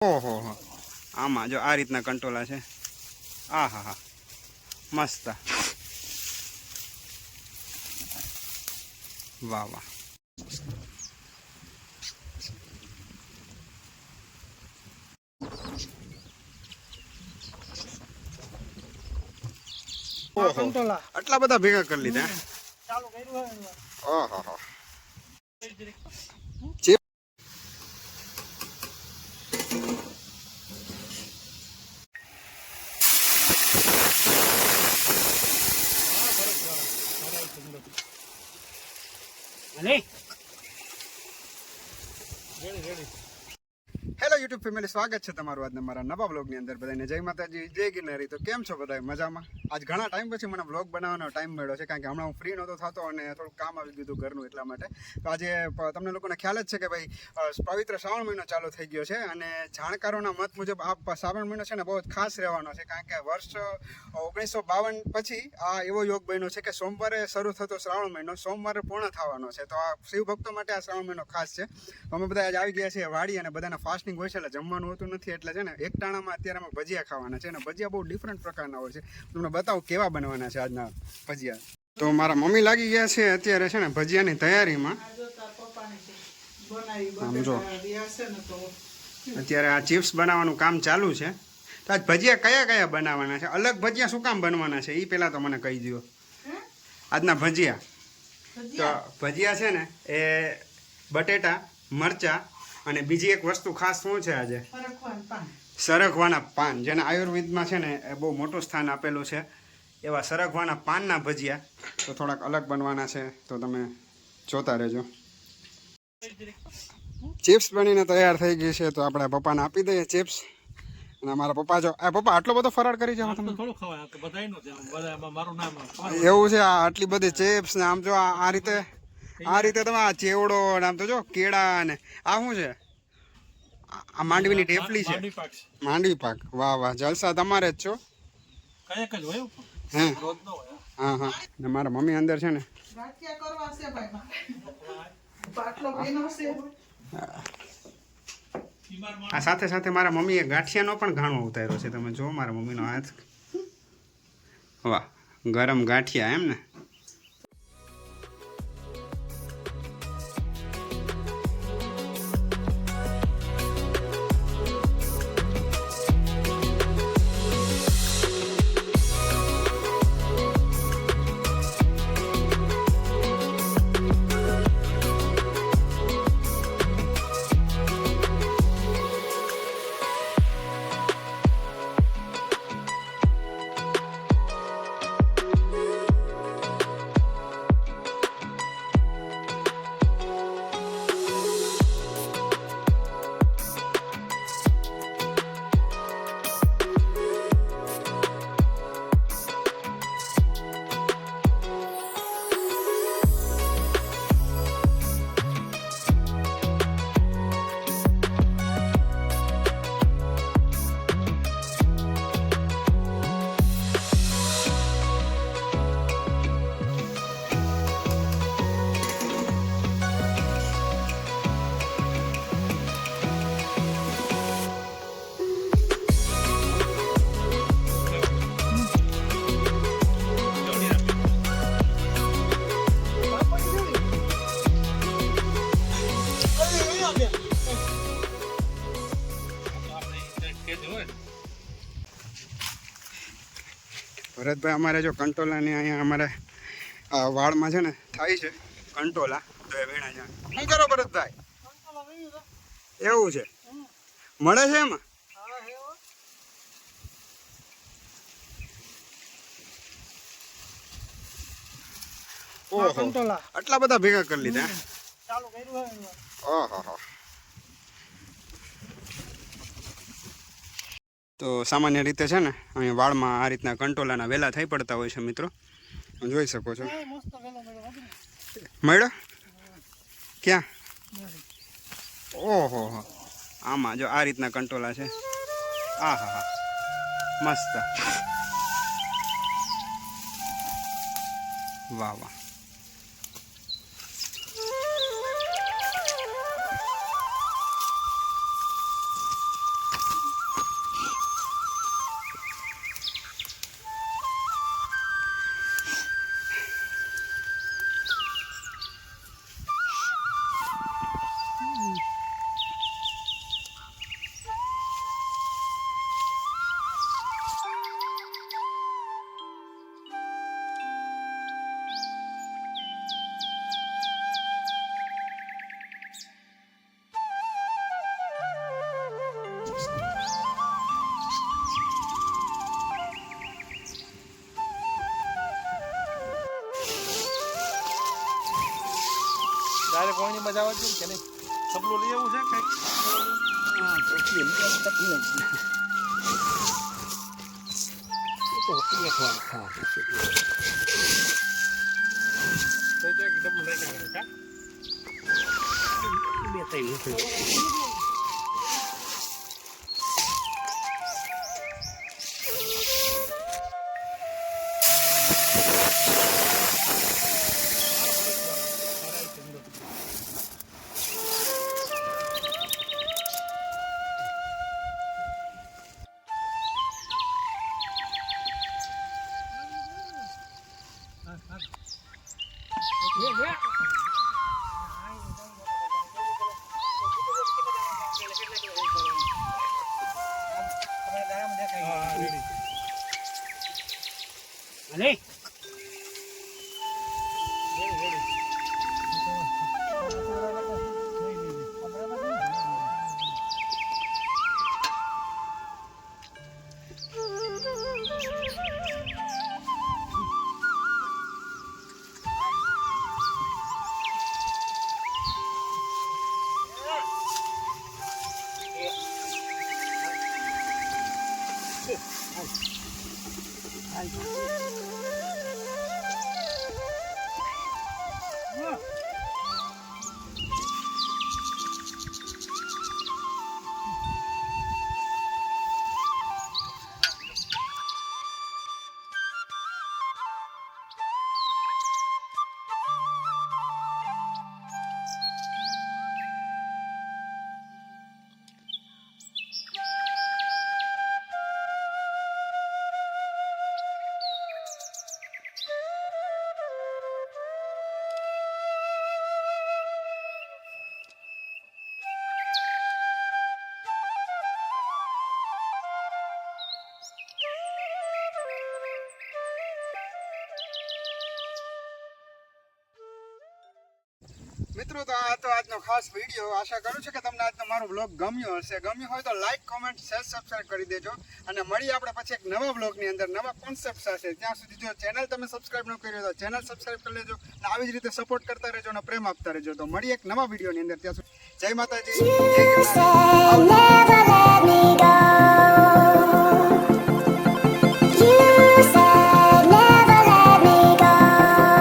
ઓહો હો, આમાં જો આ રીતના કંટોલા છે. આ હા હા, મસ્ત. વાહ વાહ. આટલા બધા ભેગા કરી લીધા. ઓહો હો. હેલો યુટ્યુબ ફેમિલી, સ્વાગત છે તમારું આજના મારા નવા બ્લોગની અંદર. બધાને જય માતાજી, જય ગિરનારી. તો કેમ છો બધા? મજામાં? આજ ઘણા ટાઈમ પછી મને બ્લોગ બનાવવાનો ટાઈમ મળ્યો છે, કારણ કે હમણાં હું ફ્રી નહોતો થતો અને થોડું કામ આવી ગયું હતું ઘરનું, એટલા માટે. તો આજે તમને લોકોને ખ્યાલ જ છે કે ભાઈ પવિત્ર શ્રાવણ મહિનો ચાલુ થઈ ગયો છે અને જાણકારોના મત મુજબ આ શ્રાવણ મહિનો છે ને બહુ જ ખાસ રહેવાનો છે, કારણ કે વર્ષ 1952 પછી આ એવો યોગ બન્યો છે કે સોમવારે શરૂ થતો શ્રાવણ મહિનો સોમવારે પૂર્ણ થવાનો છે. તો આ શિવ ભક્તો માટે આ શ્રાવણ મહિનો ખાસ છે. અમે બધા આજે આવી ગયા છીએ વાડી અને બધાના ફાસ્ટિંગ હોય છે, એટલે જમવાનું હોતું નથી, એટલે છે ને એક ટાણામાં અત્યારે અમે ભજીયા ખાવાના છે અને ભજીયા બહુ ડિફરન્ટ પ્રકારના હોય છે. તમને બતાવું કેવા બનવાના છે આજના ભજીયા. તો મારા મમ્મી લાગી ગયા છે અત્યારે છે ને ભજીયાની તૈયારીમાં. આમ જો અત્યારે આ ચિપ્સ બનાવવાનું કામ ચાલુ છે. તો આજ ભજીયા કયા કયા બનાવવાના છે? અલગ ભજીયા શું કામ બનવાના છે એ પહેલાં તો મને કહી દો. આજના ભજીયા તો ભજીયા છે ને એ બટેટા, મરચાં અને બીજી એક વસ્તુ ખાસ શું છે આજે? સરગવાના પાન, જેને આયુર્વેદમાં છે ને એ બહુ મોટું સ્થાન આપેલું છે. એવા સરગવાના પાનના ભજીયા તો થોડાક અલગ બનવાના છે, તો તમે જોતા રહેજો. ચિપ્સ બનીને તૈયાર થઈ ગઈ છે, તો આપણે પપ્પાને આપી દઈએ ચિપ્સ. અને અમારા પપ્પા જો પપ્પા આટલો બધો ફરાળ કરી જાવ તમે? એવું છે? આટલી બધી ચિપ્સ ને આમ જો આ રીતે તમે આ ચેવડો ને આમ તો જો કેળા ને આ શું છે? આ માંડવીની ઢેફલી છે, માંડવી પાક. વાહ વાહ, જલસા તમારે જ છો. હે હા હા. ને મારા મમ્મી અંદર છે ને આ સાથે સાથે મારા મમ્મીએ ગાંઠિયાનો પણ ઘાણો ઉતાર્યો છે. તમે જો મારા મમ્મીનો હાથ. વાહ, ગરમ ગાંઠિયા એમ ને. ભરતભાઈ અમારે જો કંટોલાની અહીંયા અમારે વાળમાં છે ને થાય છે કંટોલા, તો એ વેણા જાણ. શું કરો ભરતભાઈ? એવું છે? મળે છે એમાં? ઓહો, આટલા બધા ભેગા કરી લીધા. ઓહો. તો સામાન્ય રીતે છે ને અહીંયા વાળમાં આ રીતના કંટોલાના વેલા થઈ પડતા હોય છે મિત્રો, જોઈ શકો છો. મળ્યો ક્યાં? ઓહો હો, આમાં જો આ રીતના કંટોલા છે. આ હા હા, મસ્ત. વાહ વાહ. કોઈની મજા આવે છે કે નહીં સપનું લઈ આવું છે કંઈક હા તો એટલે એક વાર ખા તો એક ડબલું લઈને આવે કા બે ત્રણ મિત્રો તો આ તો આજનો ખાસ વિડીયો આશા કરું છું કે તમને આજનો મારો બ્લોગ ગમ્યો હશે ગમ્યો હોય તો લાઈક કોમેન્ટ શેર સબસ્ક્રાઇબ કરી દેજો અને મળીએ આપણે પછી એક નવા બ્લોગની અંદર નવા કોન્સેપ્ટ સાથે ત્યાં સુધી જો ચેનલ તમે સબસ્ક્રાઇબ ન કરી તો ચેનલ સબસ્ક્રાઇબ કરી લેજો અને આવી જ રીતે સપોર્ટ કરતા રહેજો અને પ્રેમ આપતા રહેજો તો મળીએ એક નવા વિડીયોની અંદર ત્યાં સુધી જય માતાજી જય ગિરનારી.